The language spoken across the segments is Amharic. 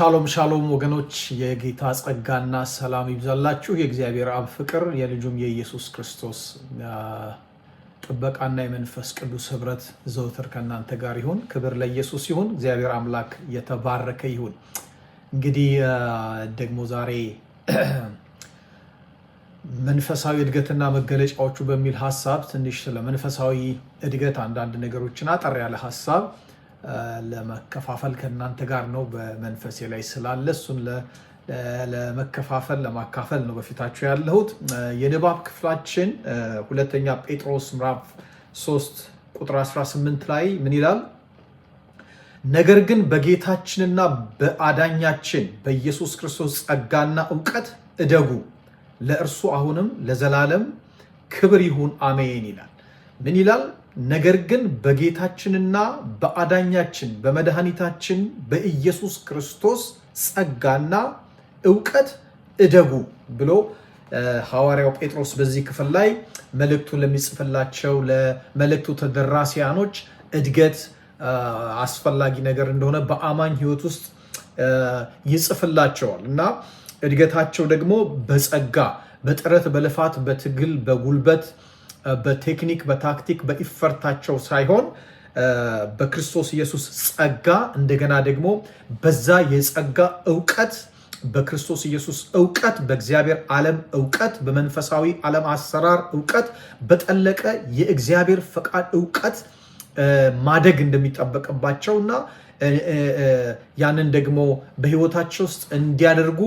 ሻሎም ሻሎም ወገኖች የጌታ ጸጋና ሰላም ይብዛላችሁ። የእግዚአብሔር አብ ፍቅር የልጁም የኢየሱስ ክርስቶስ ጥበቃና የመንፈስ ቅዱስ ህብረት ዘወትር ከእናንተ ጋር ይሁን። ክብር ለኢየሱስ ይሁን። እግዚአብሔር አምላክ የተባረከ ይሁን። እንግዲህ ደግሞ ዛሬ መንፈሳዊ እድገትና መገለጫዎቹ በሚል ሐሳብ ትንሽ ስለ መንፈሳዊ እድገት አንዳንድ ነገሮችን አጠር ያለ ሐሳብ ለመከፋፈል ከእናንተ ጋር ነው በመንፈሴ ላይ ስላለ እሱን ለመከፋፈል ለማካፈል ነው በፊታችሁ ያለሁት። የንባብ ክፍላችን ሁለተኛ ጴጥሮስ ምዕራፍ 3 ቁጥር 18 ላይ ምን ይላል? ነገር ግን በጌታችንና በአዳኛችን በኢየሱስ ክርስቶስ ጸጋና ዕውቀት እደጉ፣ ለእርሱ አሁንም ለዘላለም ክብር ይሁን አሜን ይላል። ምን ይላል? ነገር ግን በጌታችንና በአዳኛችን በመድኃኒታችን በኢየሱስ ክርስቶስ ጸጋና ዕውቀት እደጉ ብሎ ሐዋርያው ጴጥሮስ በዚህ ክፍል ላይ መልእክቱን ለሚጽፍላቸው ለመልእክቱ ተደራሲያኖች እድገት አስፈላጊ ነገር እንደሆነ በአማኝ ሕይወት ውስጥ ይጽፍላቸዋል እና እድገታቸው ደግሞ በጸጋ በጥረት በልፋት በትግል በጉልበት በቴክኒክ በታክቲክ በኢፈርታቸው ሳይሆን በክርስቶስ ኢየሱስ ጸጋ እንደገና ደግሞ በዛ የጸጋ ዕውቀት በክርስቶስ ኢየሱስ ዕውቀት በእግዚአብሔር ዓለም ዕውቀት በመንፈሳዊ ዓለም አሰራር ዕውቀት በጠለቀ የእግዚአብሔር ፈቃድ ዕውቀት ማደግ እንደሚጠበቅባቸውና ያንን ደግሞ በሕይወታቸው ውስጥ እንዲያደርጉ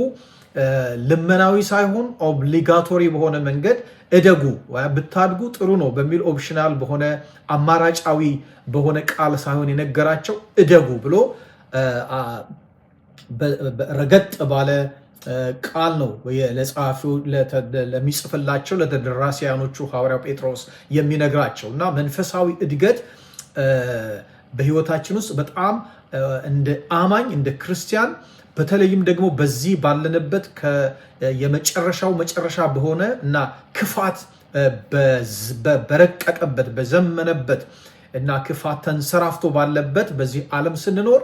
ልመናዊ ሳይሆን ኦብሊጋቶሪ በሆነ መንገድ እደጉ ብታድጉ ጥሩ ነው በሚል ኦፕሽናል በሆነ አማራጫዊ በሆነ ቃል ሳይሆን የነገራቸው እደጉ ብሎ ረገጥ ባለ ቃል ነው ለጸሐፊው ለሚጽፍላቸው ለተደራሲያኖቹ ሐዋርያው ጴጥሮስ የሚነግራቸው እና መንፈሳዊ እድገት በሕይወታችን ውስጥ በጣም እንደ አማኝ እንደ ክርስቲያን በተለይም ደግሞ በዚህ ባለንበት የመጨረሻው መጨረሻ በሆነ እና ክፋት በረቀቀበት በዘመነበት እና ክፋት ተንሰራፍቶ ባለበት በዚህ ዓለም ስንኖር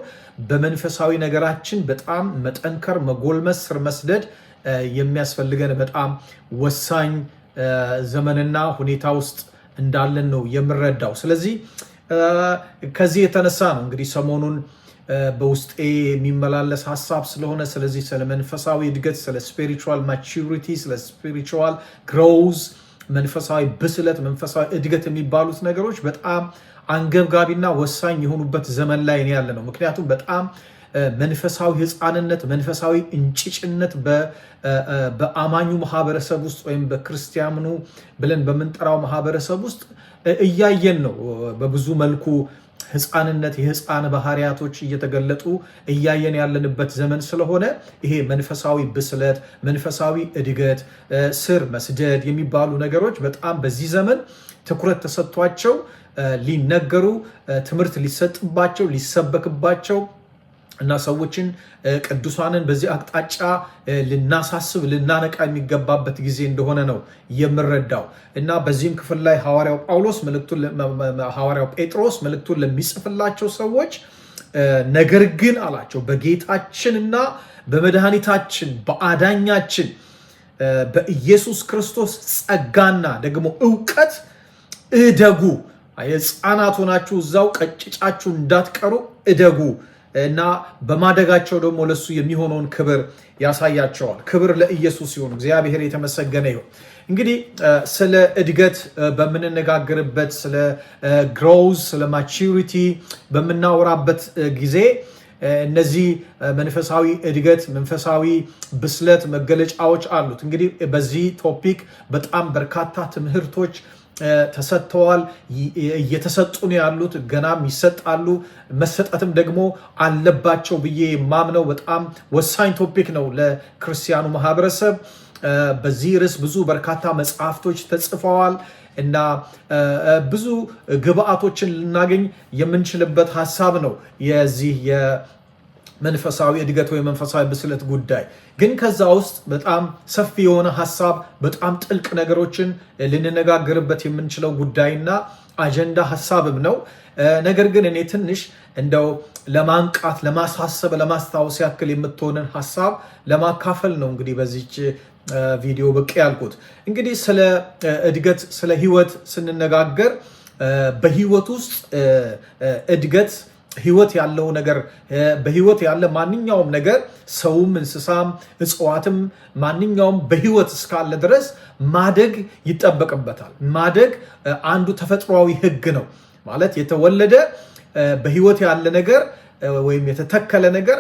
በመንፈሳዊ ነገራችን በጣም መጠንከር፣ መጎልመስ፣ ስር መስደድ የሚያስፈልገን በጣም ወሳኝ ዘመንና ሁኔታ ውስጥ እንዳለን ነው የምረዳው። ስለዚህ ከዚህ የተነሳ ነው እንግዲህ ሰሞኑን በውስጤ የሚመላለስ ሐሳብ ስለሆነ ስለዚህ ስለ መንፈሳዊ እድገት ስለ ስፒሪቹዋል ማቹሪቲ ስለ ስፒሪቹዋል ግሮውዝ መንፈሳዊ ብስለት መንፈሳዊ እድገት የሚባሉት ነገሮች በጣም አንገብጋቢና ወሳኝ የሆኑበት ዘመን ላይ ያለ ነው። ምክንያቱም በጣም መንፈሳዊ ሕፃንነት መንፈሳዊ እንጭጭነት በአማኙ ማህበረሰብ ውስጥ ወይም በክርስቲያኑ ብለን በምንጠራው ማህበረሰብ ውስጥ እያየን ነው። በብዙ መልኩ ሕፃንነት የሕፃን ባህሪያቶች እየተገለጡ እያየን ያለንበት ዘመን ስለሆነ ይሄ መንፈሳዊ ብስለት መንፈሳዊ እድገት ስር መስደድ የሚባሉ ነገሮች በጣም በዚህ ዘመን ትኩረት ተሰጥቷቸው ሊነገሩ ትምህርት ሊሰጥባቸው ሊሰበክባቸው እና ሰዎችን ቅዱሳንን በዚህ አቅጣጫ ልናሳስብ ልናነቃ የሚገባበት ጊዜ እንደሆነ ነው የምረዳው እና በዚህም ክፍል ላይ ሐዋርያው ጴጥሮስ መልእክቱን ለሚጽፍላቸው ሰዎች ነገር ግን አላቸው በጌታችንና በመድኃኒታችን በአዳኛችን በኢየሱስ ክርስቶስ ጸጋና ደግሞ ዕውቀት እደጉ። ሕፃናት ሆናችሁ እዛው ቀጭጫችሁ እንዳትቀሩ እደጉ እና በማደጋቸው ደግሞ ለሱ የሚሆነውን ክብር ያሳያቸዋል። ክብር ለኢየሱስ ይሁን። እግዚአብሔር የተመሰገነ ይሁን። እንግዲህ ስለ እድገት በምንነጋገርበት ስለ ግሮውዝ ስለ ማቹሪቲ በምናወራበት ጊዜ እነዚህ መንፈሳዊ እድገት መንፈሳዊ ብስለት መገለጫዎች አሉት። እንግዲህ በዚህ ቶፒክ በጣም በርካታ ትምህርቶች ተሰጥተዋል፣ እየተሰጡ ነው ያሉት፣ ገናም ይሰጣሉ፣ መሰጠትም ደግሞ አለባቸው ብዬ የማምነው በጣም ወሳኝ ቶፒክ ነው ለክርስቲያኑ ማህበረሰብ። በዚህ ርዕስ ብዙ በርካታ መጽሐፍቶች ተጽፈዋል እና ብዙ ግብአቶችን ልናገኝ የምንችልበት ሐሳብ ነው የዚህ መንፈሳዊ እድገት ወይ መንፈሳዊ ብስለት ጉዳይ ግን ከዛ ውስጥ በጣም ሰፊ የሆነ ሐሳብ በጣም ጥልቅ ነገሮችን ልንነጋገርበት የምንችለው ጉዳይና አጀንዳ ሐሳብም ነው። ነገር ግን እኔ ትንሽ እንደው ለማንቃት ለማሳሰብ ለማስታወስ ያክል የምትሆንን ሐሳብ ለማካፈል ነው እንግዲህ በዚች ቪዲዮ ብቅ ያልኩት። እንግዲህ ስለ እድገት ስለ ህይወት ስንነጋገር በህይወት ውስጥ እድገት ህይወት ያለው ነገር በህይወት ያለ ማንኛውም ነገር ሰውም እንስሳም እጽዋትም ማንኛውም በህይወት እስካለ ድረስ ማደግ ይጠበቅበታል። ማደግ አንዱ ተፈጥሯዊ ህግ ነው። ማለት የተወለደ በህይወት ያለ ነገር ወይም የተተከለ ነገር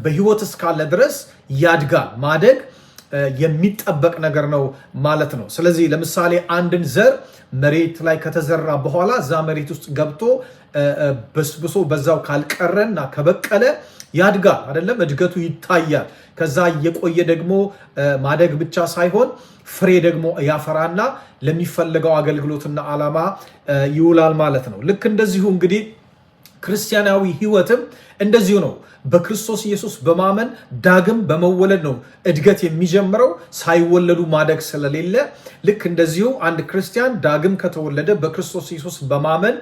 በህይወት እስካለ ድረስ ያድጋል። ማደግ የሚጠበቅ ነገር ነው ማለት ነው። ስለዚህ ለምሳሌ አንድን ዘር መሬት ላይ ከተዘራ በኋላ እዛ መሬት ውስጥ ገብቶ በስብሶ በዛው ካልቀረና ከበቀለ ያድጋል አይደለም? እድገቱ ይታያል። ከዛ እየቆየ ደግሞ ማደግ ብቻ ሳይሆን ፍሬ ደግሞ ያፈራና ለሚፈልገው አገልግሎትና ዓላማ ይውላል ማለት ነው። ልክ እንደዚሁ እንግዲህ ክርስቲያናዊ ህይወትም እንደዚሁ ነው። በክርስቶስ ኢየሱስ በማመን ዳግም በመወለድ ነው እድገት የሚጀምረው። ሳይወለዱ ማደግ ስለሌለ ልክ እንደዚሁ አንድ ክርስቲያን ዳግም ከተወለደ በክርስቶስ ኢየሱስ በማመን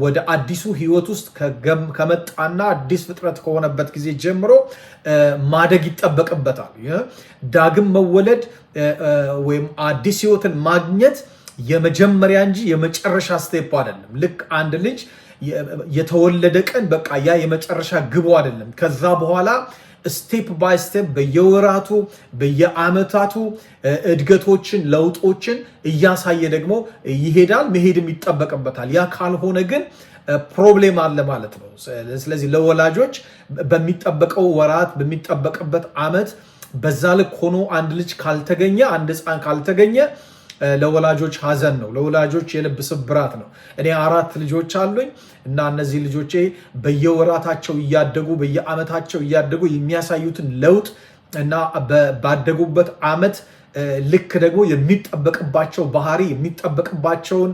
ወደ አዲሱ ህይወት ውስጥ ከመጣና አዲስ ፍጥረት ከሆነበት ጊዜ ጀምሮ ማደግ ይጠበቅበታል። ዳግም መወለድ ወይም አዲስ ህይወትን ማግኘት የመጀመሪያ እንጂ የመጨረሻ ስቴፕ አይደለም። ልክ አንድ ልጅ የተወለደ ቀን በቃ ያ የመጨረሻ ግቡ አይደለም። ከዛ በኋላ ስቴፕ ባይ ስቴፕ በየወራቱ በየአመታቱ እድገቶችን ለውጦችን እያሳየ ደግሞ ይሄዳል፣ መሄድም ይጠበቅበታል። ያ ካልሆነ ግን ፕሮብሌም አለ ማለት ነው። ስለዚህ ለወላጆች በሚጠበቀው ወራት በሚጠበቅበት አመት በዛ ልክ ሆኖ አንድ ልጅ ካልተገኘ አንድ ህፃን ካልተገኘ ለወላጆች ሀዘን ነው፣ ለወላጆች የልብ ስብራት ነው። እኔ 4 ልጆች አሉኝ እና እነዚህ ልጆቼ በየወራታቸው እያደጉ በየአመታቸው እያደጉ የሚያሳዩትን ለውጥ እና ባደጉበት አመት ልክ ደግሞ የሚጠበቅባቸው ባህሪ የሚጠበቅባቸውን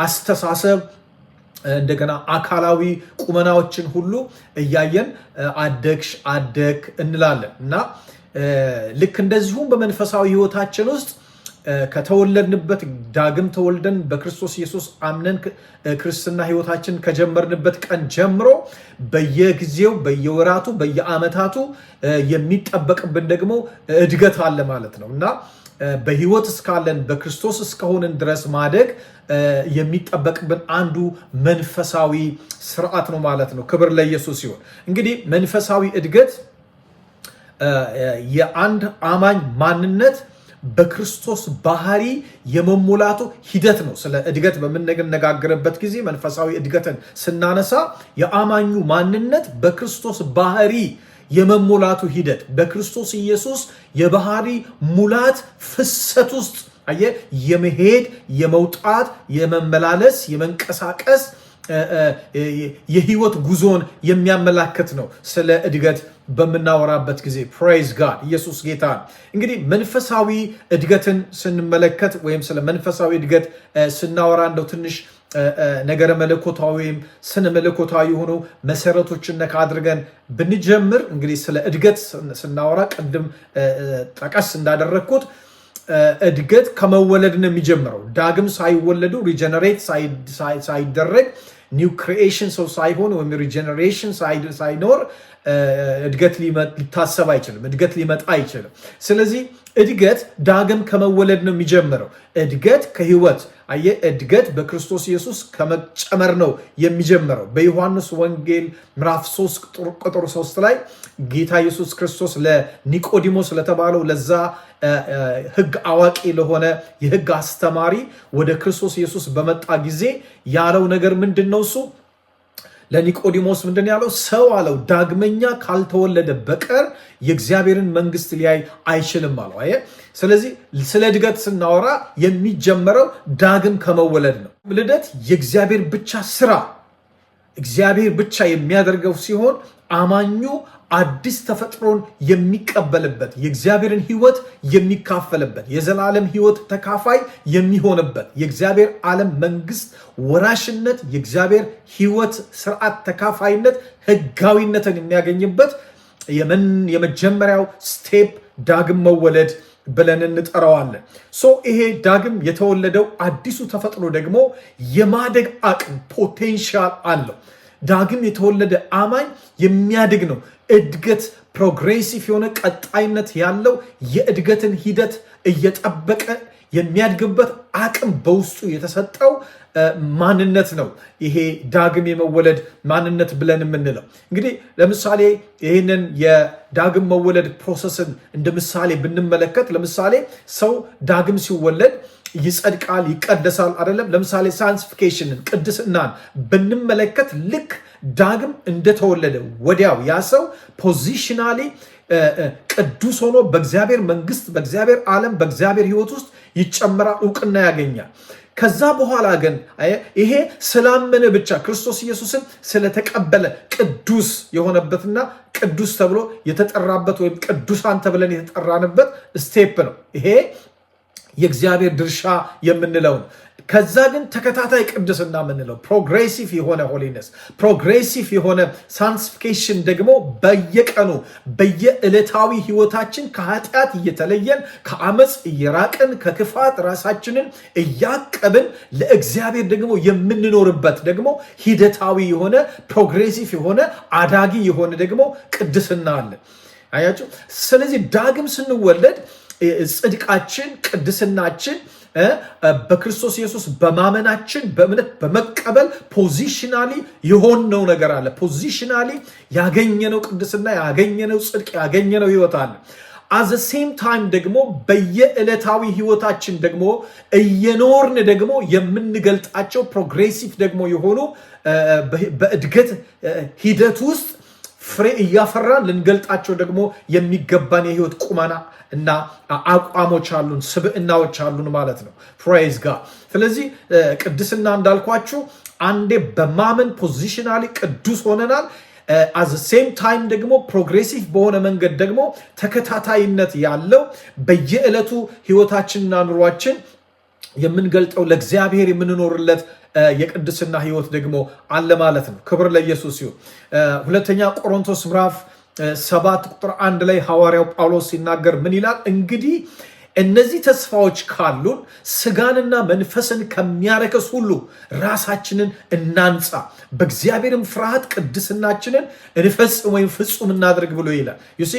አስተሳሰብ እንደገና አካላዊ ቁመናዎችን ሁሉ እያየን አደግሽ አደግ እንላለን እና ልክ እንደዚሁም በመንፈሳዊ ህይወታችን ውስጥ ከተወለድንበት ዳግም ተወልደን በክርስቶስ ኢየሱስ አምነን ክርስትና ህይወታችን ከጀመርንበት ቀን ጀምሮ በየጊዜው በየወራቱ በየአመታቱ የሚጠበቅብን ደግሞ እድገት አለ ማለት ነው እና በህይወት እስካለን በክርስቶስ እስከሆንን ድረስ ማደግ የሚጠበቅብን አንዱ መንፈሳዊ ስርዓት ነው ማለት ነው። ክብር ለኢየሱስ ይሁን። እንግዲህ መንፈሳዊ እድገት የአንድ አማኝ ማንነት በክርስቶስ ባህሪ የመሞላቱ ሂደት ነው። ስለ እድገት በምንነጋገርበት ጊዜ መንፈሳዊ እድገትን ስናነሳ የአማኙ ማንነት በክርስቶስ ባህሪ የመሞላቱ ሂደት በክርስቶስ ኢየሱስ የባህሪ ሙላት ፍሰት ውስጥ የመሄድ የመውጣት የመመላለስ የመንቀሳቀስ የህይወት ጉዞን የሚያመላክት ነው። ስለ እድገት በምናወራበት ጊዜ ፕሬዝ ጋድ ኢየሱስ ጌታ። እንግዲህ መንፈሳዊ እድገትን ስንመለከት ወይም ስለ መንፈሳዊ እድገት ስናወራ እንደው ትንሽ ነገረ መለኮታዊ ወይም ስነ መለኮታዊ የሆኑ መሰረቶችን ነካ አድርገን ብንጀምር እንግዲህ ስለ እድገት ስናወራ ቅድም ጠቀስ እንዳደረግኩት እድገት ከመወለድ ነው የሚጀምረው። ዳግም ሳይወለዱ ሪጀነሬት ሳይደረግ ኒው ክሪኤሽን ሰው ሳይሆን ወይም ሪጀነሬሽን ሳይኖር እድገት ሊታሰብ አይችልም። እድገት ሊመጣ አይችልም። ስለዚህ እድገት ዳግም ከመወለድ ነው የሚጀምረው። እድገት ከህይወት እድገት በክርስቶስ ኢየሱስ ከመጨመር ነው የሚጀምረው። በዮሐንስ ወንጌል ምዕራፍ 3 ቁጥር 3 ላይ ጌታ ኢየሱስ ክርስቶስ ለኒቆዲሞስ ለተባለው ለዛ ህግ አዋቂ ለሆነ የህግ አስተማሪ ወደ ክርስቶስ ኢየሱስ በመጣ ጊዜ ያለው ነገር ምንድነው? እሱ ለኒቆዲሞስ ምንድን ያለው? ሰው አለው ዳግመኛ ካልተወለደ በቀር የእግዚአብሔርን መንግስት ሊያይ አይችልም አለው። ስለዚህ ስለ እድገት ስናወራ የሚጀመረው ዳግም ከመወለድ ነው። ልደት የእግዚአብሔር ብቻ ስራ እግዚአብሔር ብቻ የሚያደርገው ሲሆን አማኙ አዲስ ተፈጥሮን የሚቀበልበት የእግዚአብሔርን ሕይወት የሚካፈልበት የዘላለም ሕይወት ተካፋይ የሚሆንበት የእግዚአብሔር ዓለም መንግስት ወራሽነት የእግዚአብሔር ሕይወት ስርዓት ተካፋይነት ሕጋዊነትን የሚያገኝበት የመጀመሪያው ስቴፕ ዳግም መወለድ ብለን እንጠራዋለን። ይሄ ዳግም የተወለደው አዲሱ ተፈጥሮ ደግሞ የማደግ አቅም ፖቴንሻል አለው። ዳግም የተወለደ አማኝ የሚያድግ ነው። እድገት ፕሮግሬሲቭ የሆነ ቀጣይነት ያለው የእድገትን ሂደት እየጠበቀ የሚያድግበት አቅም በውስጡ የተሰጠው ማንነት ነው። ይሄ ዳግም የመወለድ ማንነት ብለን የምንለው እንግዲህ ለምሳሌ ይህንን የዳግም መወለድ ፕሮሰስን እንደ ምሳሌ ብንመለከት ለምሳሌ ሰው ዳግም ሲወለድ ይጸድቃል፣ ይቀደሳል አይደለም። ለምሳሌ ሳንቲፊኬሽንን ቅድስናን ብንመለከት ልክ ዳግም እንደተወለደ ወዲያው ያ ሰው ፖዚሽናሊ ቅዱስ ሆኖ በእግዚአብሔር መንግስት፣ በእግዚአብሔር ዓለም፣ በእግዚአብሔር ሕይወት ውስጥ ይጨመራል፣ እውቅና ያገኛል። ከዛ በኋላ ግን ይሄ ስላመነ ብቻ ክርስቶስ ኢየሱስን ስለተቀበለ ቅዱስ የሆነበትና ቅዱስ ተብሎ የተጠራበት ወይም ቅዱሳን ተብለን የተጠራንበት ስቴፕ ነው። ይሄ የእግዚአብሔር ድርሻ የምንለው ነው። ከዛ ግን ተከታታይ ቅድስና የምንለው ፕሮግሬሲቭ የሆነ ሆሊነስ፣ ፕሮግሬሲቭ የሆነ ሳንቲፊኬሽን ደግሞ በየቀኑ በየዕለታዊ ህይወታችን ከኃጢአት እየተለየን ከአመፅ እየራቅን ከክፋት ራሳችንን እያቀብን ለእግዚአብሔር ደግሞ የምንኖርበት ደግሞ ሂደታዊ የሆነ ፕሮግሬሲቭ የሆነ አዳጊ የሆነ ደግሞ ቅድስና አለ። አያችሁ። ስለዚህ ዳግም ስንወለድ ጽድቃችን፣ ቅድስናችን በክርስቶስ ኢየሱስ በማመናችን በእምነት በመቀበል ፖዚሽናሊ የሆነው ነገር አለ። ፖዚሽናሊ ያገኘነው ቅድስና፣ ያገኘነው ጽድቅ፣ ያገኘነው ህይወት አለ። አዘ ሴም ታይም ደግሞ በየዕለታዊ ህይወታችን ደግሞ እየኖርን ደግሞ የምንገልጣቸው ፕሮግሬሲቭ ደግሞ የሆኑ በእድገት ሂደት ውስጥ ፍሬ እያፈራን ልንገልጣቸው ደግሞ የሚገባን የህይወት ቁመና እና አቋሞች አሉን፣ ስብዕናዎች አሉን ማለት ነው። ፕሬዝ ጋድ። ስለዚህ ቅድስና እንዳልኳችሁ አንዴ በማመን ፖዚሽናሊ ቅዱስ ሆነናል። አት ሴም ታይም ደግሞ ፕሮግሬሲቭ በሆነ መንገድ ደግሞ ተከታታይነት ያለው በየዕለቱ ህይወታችንና ኑሯችን የምንገልጠው ለእግዚአብሔር የምንኖርለት የቅድስና ህይወት ደግሞ አለ ማለት ነው። ክብር ለኢየሱስ ይሁን። ሁለተኛ ቆሮንቶስ ምዕራፍ 7 ቁጥር 1 ላይ ሐዋርያው ጳውሎስ ሲናገር ምን ይላል? እንግዲህ እነዚህ ተስፋዎች ካሉን ስጋንና መንፈስን ከሚያረክስ ሁሉ ራሳችንን እናንጻ፣ በእግዚአብሔርም ፍርሃት ቅድስናችንን እንፈጽም ወይም ፍጹም እናድርግ ብሎ ይላል። ዩሲ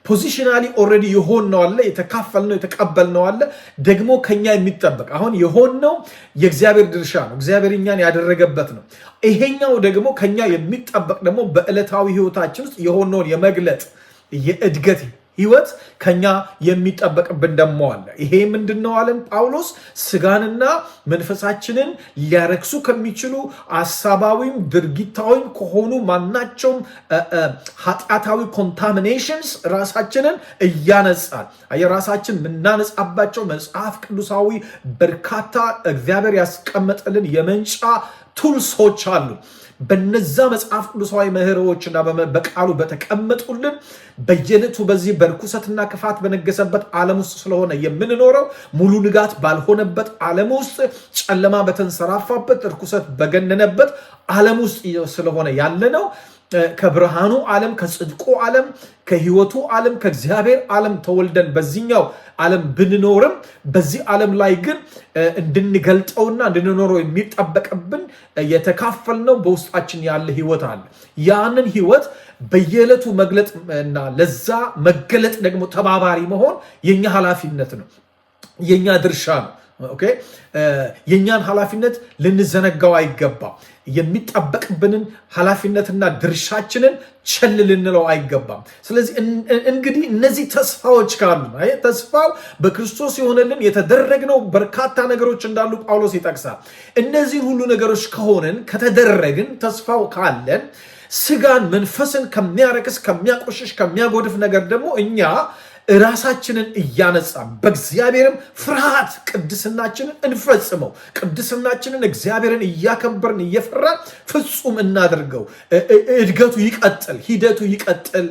ፖዚሽናሊ ኦልሬዲ የሆነው አለ፣ የተካፈልነው የተቀበልነው አለ፣ ደግሞ ከኛ የሚጠበቅ አሁን የሆነው የእግዚአብሔር ድርሻ ነው። እግዚአብሔር እኛን ያደረገበት ነው። ይሄኛው ደግሞ ከኛ የሚጠበቅ ደግሞ በዕለታዊ ህይወታችን ውስጥ የሆነውን የመግለጥ የእድገት ህይወት ከኛ የሚጠበቅብን ደግሞ አለ። ይሄ ምንድነው አለን ጳውሎስ? ስጋንና መንፈሳችንን ሊያረክሱ ከሚችሉ አሳባዊም ድርጊታዊም ከሆኑ ማናቸውም ኃጢአታዊ ኮንታሚኔሽንስ ራሳችንን እያነጻን የራሳችን የምናነጻባቸው መጽሐፍ ቅዱሳዊ በርካታ እግዚአብሔር ያስቀመጠልን የመንጫ ቱልሶች አሉ። በነዛ መጽሐፍ ቅዱሳዊ ምህሮዎችና በቃሉ በተቀመጡልን በየዕለቱ በዚህ በርኩሰትና ክፋት በነገሰበት ዓለም ውስጥ ስለሆነ የምንኖረው ሙሉ ንጋት ባልሆነበት ዓለም ውስጥ ጨለማ በተንሰራፋበት ርኩሰት በገነነበት ዓለም ውስጥ ስለሆነ ያለነው ከብርሃኑ ዓለም ከጽድቁ ዓለም ከህይወቱ ዓለም ከእግዚአብሔር ዓለም ተወልደን በዚህኛው ዓለም ብንኖርም በዚህ ዓለም ላይ ግን እንድንገልጠውና እንድንኖረው የሚጠበቅብን የተካፈልነው በውስጣችን ያለ ህይወት አለ። ያንን ህይወት በየዕለቱ መግለጥ እና ለዛ መገለጥ ደግሞ ተባባሪ መሆን የኛ ኃላፊነት ነው፣ የኛ ድርሻ ነው። ኦኬ የኛን ኃላፊነት ልንዘነጋው አይገባም። የሚጠበቅብንን ኃላፊነትና ድርሻችንን ቸል ልንለው አይገባም። ስለዚህ እንግዲህ እነዚህ ተስፋዎች ካሉ ተስፋው በክርስቶስ የሆነልን የተደረግነው በርካታ ነገሮች እንዳሉ ጳውሎስ ይጠቅሳል። እነዚህ ሁሉ ነገሮች ከሆንን ከተደረግን ተስፋው ካለን ስጋን መንፈስን ከሚያረክስ ከሚያቆሽሽ ከሚያጎድፍ ነገር ደግሞ እኛ ራሳችንን እያነጻ በእግዚአብሔርም ፍርሃት ቅድስናችንን እንፈጽመው። ቅድስናችንን እግዚአብሔርን እያከበርን እየፈራን ፍጹም እናድርገው። እድገቱ ይቀጥል፣ ሂደቱ ይቀጥል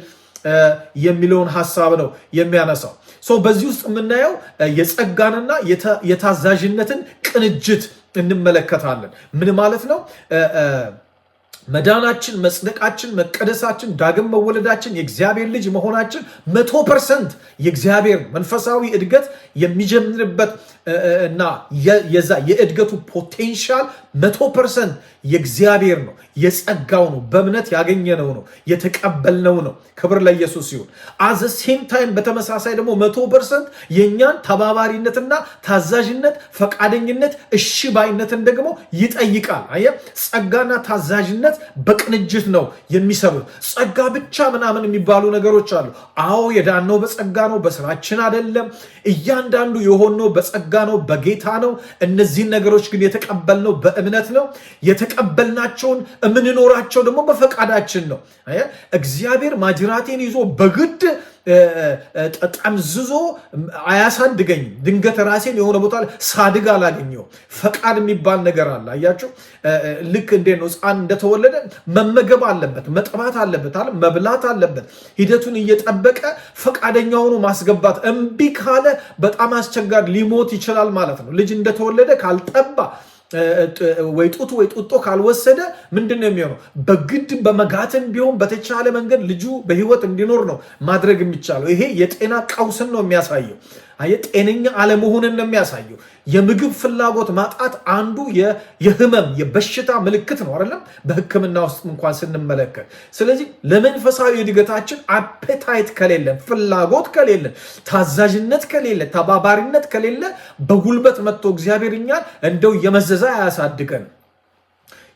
የሚለውን ሐሳብ ነው የሚያነሳው። በዚህ ውስጥ የምናየው የጸጋንና የታዛዥነትን ቅንጅት እንመለከታለን። ምን ማለት ነው? መዳናችን፣ መጽደቃችን፣ መቀደሳችን፣ ዳግም መወለዳችን፣ የእግዚአብሔር ልጅ መሆናችን 100% የእግዚአብሔር መንፈሳዊ እድገት የሚጀምርበት እና የዛ የእድገቱ ፖቴንሻል 100% የእግዚአብሔር ነው፣ የጸጋው ነው፣ በእምነት ያገኘነው ነው፣ የተቀበልነው ነው። ክብር ለኢየሱስ ይሁን። አዘ ሴም ታይም በተመሳሳይ ደግሞ 100% የእኛን ተባባሪነትና ታዛዥነት፣ ፈቃደኝነት፣ እሺ ባይነትን ደግሞ ይጠይቃል። አየህ፣ ጸጋና ታዛዥነት በቅንጅት ነው የሚሰሩት። ጸጋ ብቻ ምናምን የሚባሉ ነገሮች አሉ። አዎ የዳነው በጸጋ ነው፣ በስራችን አይደለም። እያንዳንዱ የሆነው በጸጋ ነው፣ በጌታ ነው። እነዚህን ነገሮች ግን የተቀበልነው በእምነት ነው። የተቀበልናቸውን የምንኖራቸው ደግሞ በፈቃዳችን ነው። እግዚአብሔር ማጅራቴን ይዞ በግድ ጠምዝዞ አያሳድገኝም። ድንገት ራሴን የሆነ ቦታ ሳድግ አላገኘው። ፈቃድ የሚባል ነገር አለ። አያችሁ፣ ልክ እንዴት ነው ሕፃን እንደተወለደ መመገብ አለበት፣ መጥባት አለበት፣ መብላት አለበት። ሂደቱን እየጠበቀ ፈቃደኛ ሆኖ ማስገባት። እምቢ ካለ በጣም አስቸጋሪ ሊሞት ይችላል ማለት ነው። ልጅ እንደተወለደ ካልጠባ ወይ ጡት ወይ ጡጦ ካልወሰደ ምንድን ነው የሚሆነው? በግድ በመጋትን ቢሆን በተቻለ መንገድ ልጁ በህይወት እንዲኖር ነው ማድረግ የሚቻለው። ይሄ የጤና ቀውስን ነው የሚያሳየው። ጤነኛ አለመሆንን ነው የሚያሳየው። የምግብ ፍላጎት ማጣት አንዱ የህመም የበሽታ ምልክት ነው አይደለም? በሕክምና ውስጥ እንኳን ስንመለከት። ስለዚህ ለመንፈሳዊ እድገታችን አፔታይት ከሌለን፣ ፍላጎት ከሌለን፣ ታዛዥነት ከሌለ፣ ተባባሪነት ከሌለ በጉልበት መጥቶ እግዚአብሔር እኛን እንደው የመዘዛ አያሳድገን።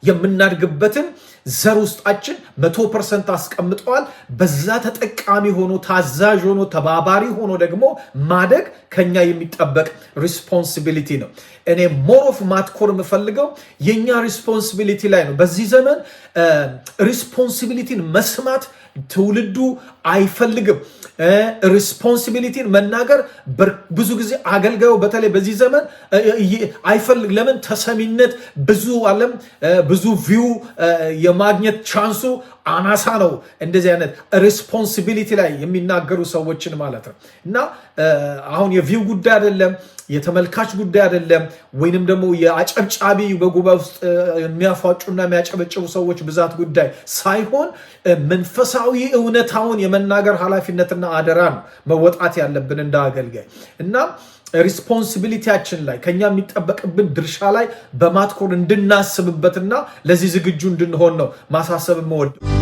የምናድግበትን ዘር ውስጣችን 100% አስቀምጠዋል። በዛ ተጠቃሚ ሆኖ ታዛዥ ሆኖ ተባባሪ ሆኖ ደግሞ ማደግ ከኛ የሚጠበቅ ሪስፖንሲቢሊቲ ነው። እኔ ሞሮፍ ማትኮር የምፈልገው የኛ ሪስፖንሲቢሊቲ ላይ ነው። በዚህ ዘመን ሪስፖንሲቢሊቲን መስማት ትውልዱ አይፈልግም። ሪስፖንሲቢሊቲን መናገር ብዙ ጊዜ አገልጋዩ በተለይ በዚህ ዘመን አይፈልግ። ለምን? ተሰሚነት ብዙ ዓለም ብዙ ቪው የማግኘት ቻንሱ አናሳ ነው። እንደዚህ አይነት ሪስፖንሲቢሊቲ ላይ የሚናገሩ ሰዎችን ማለት ነው። እና አሁን የቪው ጉዳይ አይደለም፣ የተመልካች ጉዳይ አይደለም፣ ወይንም ደግሞ የአጨብጫቢ በጉባኤ ውስጥ የሚያፏጩና የሚያጨበጭቡ ሰዎች ብዛት ጉዳይ ሳይሆን መንፈሳዊ እውነታውን የመናገር ኃላፊነትና አደራ ነው መወጣት ያለብን እንደ አገልጋይ። እና ሪስፖንሲቢሊቲያችን ላይ ከኛ የሚጠበቅብን ድርሻ ላይ በማትኮር እንድናስብበትና ለዚህ ዝግጁ እንድንሆን ነው ማሳሰብ የምወደው።